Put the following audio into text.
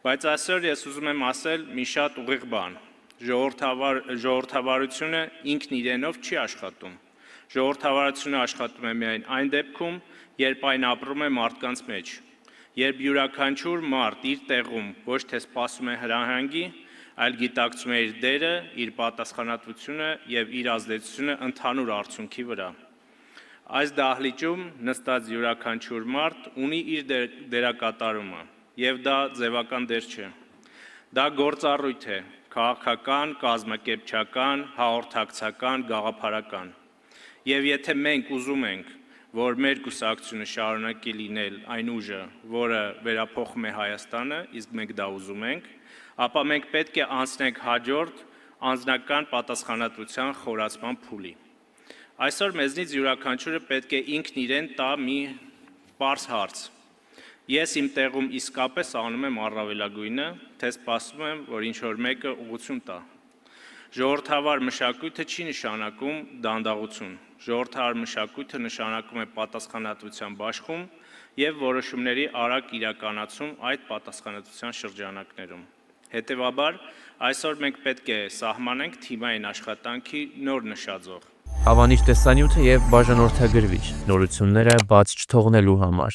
Բայց այսօր ես ուզում եմ ասել մի շատ ուղիղ բան. ժողովրդավարությունը ինքն իրենով չի աշխատում։ Ժողովրդավարությունը աշխատում է միայն այն դեպքում, երբ այն ապրում է մարդկանց մեջ, երբ յուրաքանչյուր մարդ իր տեղում ոչ թե սպասում է հրահանգի, այլ գիտակցում է իր դերը, իր պատասխանատվությունը և իր ազդեցությունը ընդհանուր արդյունքի վրա։ Այս դահլիճում նստած յուրաքանչյուր մարդ ունի իր դերակատարումը, և դա ձևական դեր չէ։ Դա գործառույթ է, քաղաքական, կազմակերպչական, հաղորդակցական, գաղափարական։ Եվ եթե մենք ուզում ենք, որ մեր կուսակցությունը շարունակի լինել այն ուժը, որը վերափոխում է Հայաստանը, իսկ մենք դա ուզում ենք, ապա մենք պետք է անցնենք հաջորդ անձնական պատասխանատվության խորացման փուլի։ Այսօր մեզնից յուրաքանչյուրը պետք է ինքն իրեն տա մի պարզ հարց. ես իմ տեղում իսկապես անում եմ առավելագույնը, թե սպասում եմ, որ ինչ-որ մեկը ուղղություն տա։ Ժողովրդավար մշակույթը չի նշանակում դանդաղություն։ Ժողովրդավար մշակույթը նշանակում է պատասխանատվության բաշխում և որոշումների արագ իրականացում այդ պատասխանատվության շրջանակներում։ Հետևաբար, այսօր մենք պետք է սահմանենք թիմային աշխատանքի նոր նշաձող։ Հավանիչ տեսանյութը և բաժանորդագրվիչ նորությունները բաց չթողնելու համար։